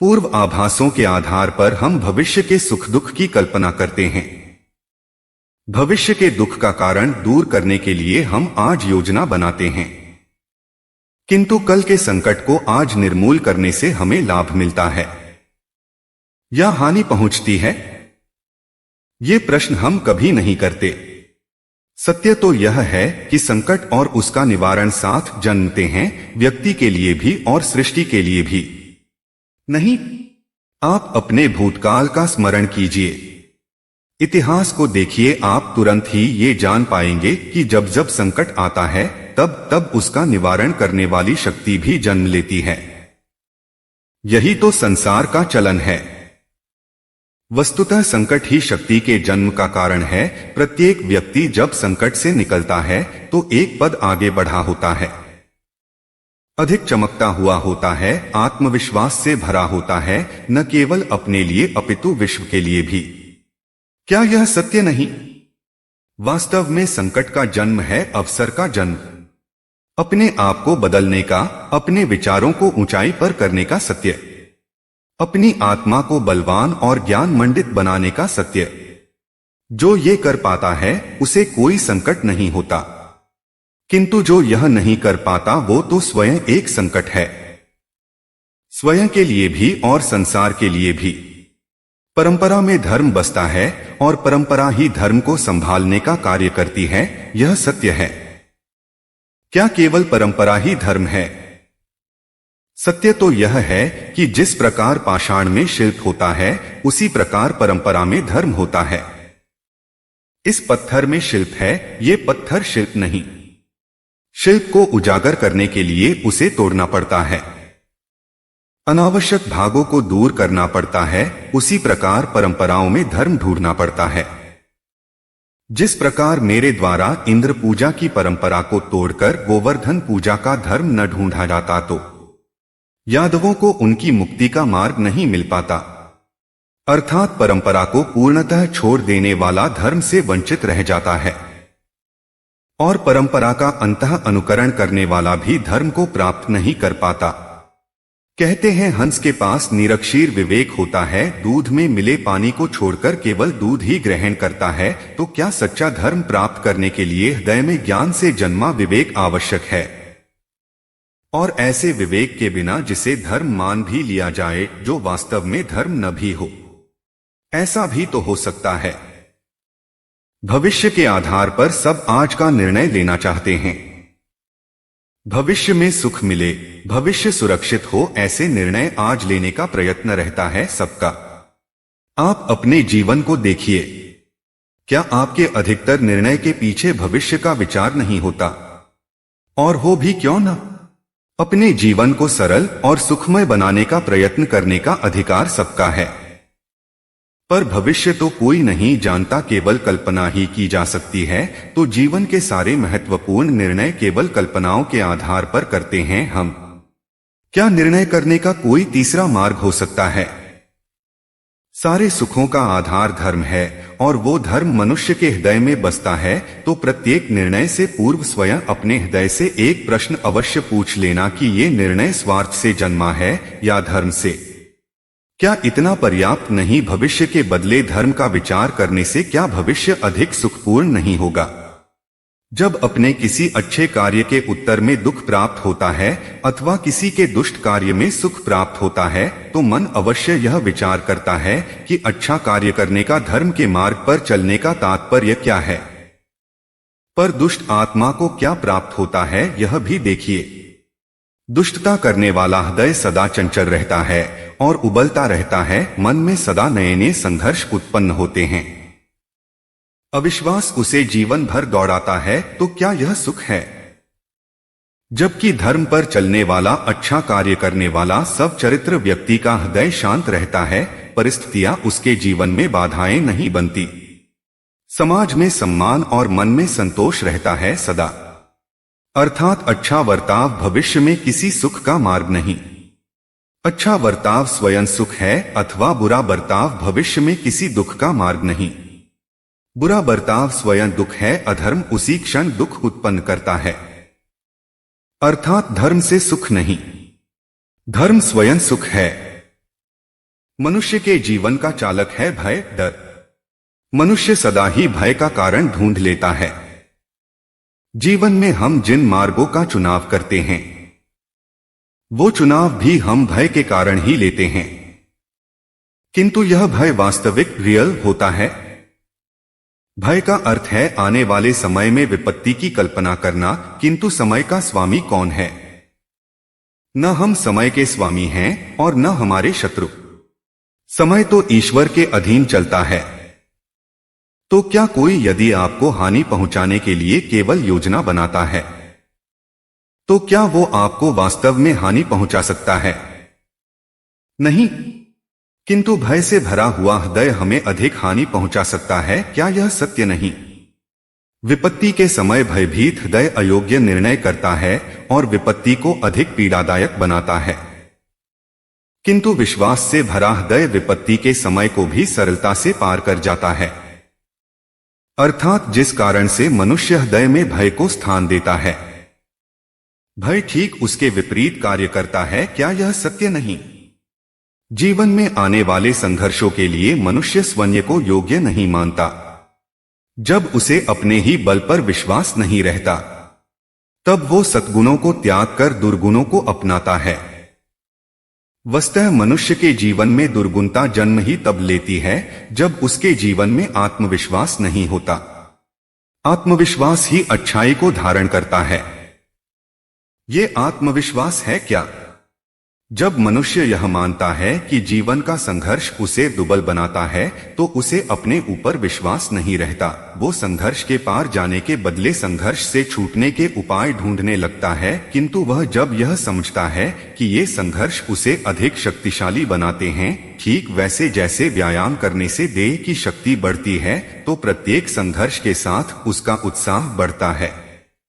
पूर्व आभासों के आधार पर हम भविष्य के सुख दुख की कल्पना करते हैं। भविष्य के दुख का कारण दूर करने के लिए हम आज योजना बनाते हैं, किंतु कल के संकट को आज निर्मूल करने से हमें लाभ मिलता है या हानि पहुंचती है, ये प्रश्न हम कभी नहीं करते। सत्य तो यह है कि संकट और उसका निवारण साथ जन्मते हैं, व्यक्ति के लिए भी और सृष्टि के लिए भी। नहीं, आप अपने भूतकाल का स्मरण कीजिए, इतिहास को देखिए। आप तुरंत ही ये जान पाएंगे कि जब जब संकट आता है तब तब उसका निवारण करने वाली शक्ति भी जन्म लेती है। यही तो संसार का चलन है। वस्तुतः संकट ही शक्ति के जन्म का कारण है। प्रत्येक व्यक्ति जब संकट से निकलता है तो एक पद आगे बढ़ा होता है, अधिक चमकता हुआ होता है, आत्मविश्वास से भरा होता है, न केवल अपने लिए अपितु विश्व के लिए भी। क्या यह सत्य नहीं? वास्तव में संकट का जन्म है अवसर का जन्म, अपने आप को बदलने का, अपने विचारों को ऊंचाई पर करने का सत्य, अपनी आत्मा को बलवान और ज्ञान मंडित बनाने का सत्य। जो ये कर पाता है उसे कोई संकट नहीं होता, किंतु जो यह नहीं कर पाता वो तो स्वयं एक संकट है, स्वयं के लिए भी और संसार के लिए भी। परंपरा में धर्म बसता है और परंपरा ही धर्म को संभालने का कार्य करती है, यह सत्य है। क्या केवल परंपरा ही धर्म है? सत्य तो यह है कि जिस प्रकार पाषाण में शिल्प होता है उसी प्रकार परंपरा में धर्म होता है। इस पत्थर में शिल्प है, ये पत्थर शिल्प नहीं। शिल्प को उजागर करने के लिए उसे तोड़ना पड़ता है, अनावश्यक भागों को दूर करना पड़ता है। उसी प्रकार परंपराओं में धर्म ढूंढना पड़ता है। जिस प्रकार मेरे द्वारा इंद्र पूजा की परंपरा को तोड़कर गोवर्धन पूजा का धर्म न ढूंढा जाता तो यादवों को उनकी मुक्ति का मार्ग नहीं मिल पाता। अर्थात परंपरा को पूर्णतः छोड़ देने वाला धर्म से वंचित रह जाता है और परंपरा का अंतः अनुकरण करने वाला भी धर्म को प्राप्त नहीं कर पाता। कहते हैं हंस के पास निरक्षीर विवेक होता है, दूध में मिले पानी को छोड़कर केवल दूध ही ग्रहण करता है। तो क्या सच्चा धर्म प्राप्त करने के लिए हृदय में ज्ञान से जन्मा विवेक आवश्यक है? और ऐसे विवेक के बिना जिसे धर्म मान भी लिया जाए, जो वास्तव में धर्म न भी हो, ऐसा भी तो हो सकता है। भविष्य के आधार पर सब आज का निर्णय लेना चाहते हैं। भविष्य में सुख मिले, भविष्य सुरक्षित हो, ऐसे निर्णय आज लेने का प्रयत्न रहता है सबका। आप अपने जीवन को देखिए, क्या आपके अधिकतर निर्णय के पीछे भविष्य का विचार नहीं होता? और हो भी क्यों न? अपने जीवन को सरल और सुखमय बनाने का प्रयत्न करने का अधिकार सबका है, पर भविष्य तो कोई नहीं जानता, केवल कल्पना ही की जा सकती है। तो जीवन के सारे महत्वपूर्ण निर्णय केवल कल्पनाओं के आधार पर करते हैं हम। क्या निर्णय करने का कोई तीसरा मार्ग हो सकता है? सारे सुखों का आधार धर्म है और वो धर्म मनुष्य के हृदय में बसता है। तो प्रत्येक निर्णय से पूर्व स्वयं अपने हृदय से एक प्रश्न अवश्य पूछ लेना कि ये निर्णय स्वार्थ से जन्मा है या धर्म से। क्या इतना पर्याप्त नहीं? भविष्य के बदले धर्म का विचार करने से क्या भविष्य अधिक सुखपूर्ण नहीं होगा? जब अपने किसी अच्छे कार्य के उत्तर में दुख प्राप्त होता है अथवा किसी के दुष्ट कार्य में सुख प्राप्त होता है, तो मन अवश्य यह विचार करता है कि अच्छा कार्य करने का, धर्म के मार्ग पर चलने का तात्पर्य क्या है। पर दुष्ट आत्मा को क्या प्राप्त होता है यह भी देखिए। दुष्टता करने वाला हृदय सदा चंचल रहता है और उबलता रहता है, मन में सदा नए नए संघर्ष उत्पन्न होते हैं। अविश्वास उसे जीवन भर दौड़ाता है। तो क्या यह सुख है? जबकि धर्म पर चलने वाला, अच्छा कार्य करने वाला सब चरित्र व्यक्ति का हृदय शांत रहता है, परिस्थितियां उसके जीवन में बाधाएं नहीं बनती, समाज में सम्मान और मन में संतोष रहता है सदा। अर्थात अच्छा वर्ताव भविष्य में किसी सुख का मार्ग नहीं। अच्छा वर्ताव स्वयं सुख है अथवा बुरा बर्ताव भविष्य में किसी दुख का मार्ग नहीं। बुरा बर्ताव स्वयं दुख है, अधर्म उसी क्षण दुख उत्पन्न करता है। अर्थात धर्म से सुख नहीं, धर्म स्वयं सुख है। मनुष्य के जीवन का चालक है भय, डर। मनुष्य सदा ही भय का कारण ढूंढ लेता है। जीवन में हम जिन मार्गों का चुनाव करते हैं, वो चुनाव भी हम भय के कारण ही लेते हैं। किंतु यह भय वास्तविक रियल होता है। भय का अर्थ है आने वाले समय में विपत्ति की कल्पना करना, किंतु समय का स्वामी कौन है? न हम समय के स्वामी हैं और न हमारे शत्रु। समय तो ईश्वर के अधीन चलता है। तो क्या कोई यदि आपको हानि पहुंचाने के लिए केवल योजना बनाता है, तो क्या वो आपको वास्तव में हानि पहुंचा सकता है? नहीं। किंतु भय से भरा हुआ हृदय हमें अधिक हानि पहुंचा सकता है। क्या यह सत्य नहीं? विपत्ति के समय भयभीत हृदय अयोग्य निर्णय करता है और विपत्ति को अधिक पीड़ादायक बनाता है। किंतु विश्वास से भरा हृदय विपत्ति के समय को भी सरलता से पार कर जाता है। अर्थात जिस कारण से मनुष्य हृदय में भय को स्थान देता है, भय ठीक उसके विपरीत कार्य करता है। क्या यह सत्य नहीं? जीवन में आने वाले संघर्षों के लिए मनुष्य स्वयं को योग्य नहीं मानता। जब उसे अपने ही बल पर विश्वास नहीं रहता, तब वो सद्गुणों को त्याग कर दुर्गुणों को अपनाता है। वस्तः मनुष्य के जीवन में दुर्गुणता जन्म ही तब लेती है जब उसके जीवन में आत्मविश्वास नहीं होता। आत्मविश्वास ही अच्छाई को धारण करता है। ये आत्मविश्वास है क्या? जब मनुष्य यह मानता है कि जीवन का संघर्ष उसे दुर्बल बनाता है, तो उसे अपने ऊपर विश्वास नहीं रहता। वो संघर्ष के पार जाने के बदले संघर्ष से छूटने के उपाय ढूंढने लगता है। किंतु वह जब यह समझता है कि ये संघर्ष उसे अधिक शक्तिशाली बनाते हैं, ठीक वैसे जैसे व्यायाम करने से देह की शक्ति बढ़ती है, तो प्रत्येक संघर्ष के साथ उसका उत्साह बढ़ता है।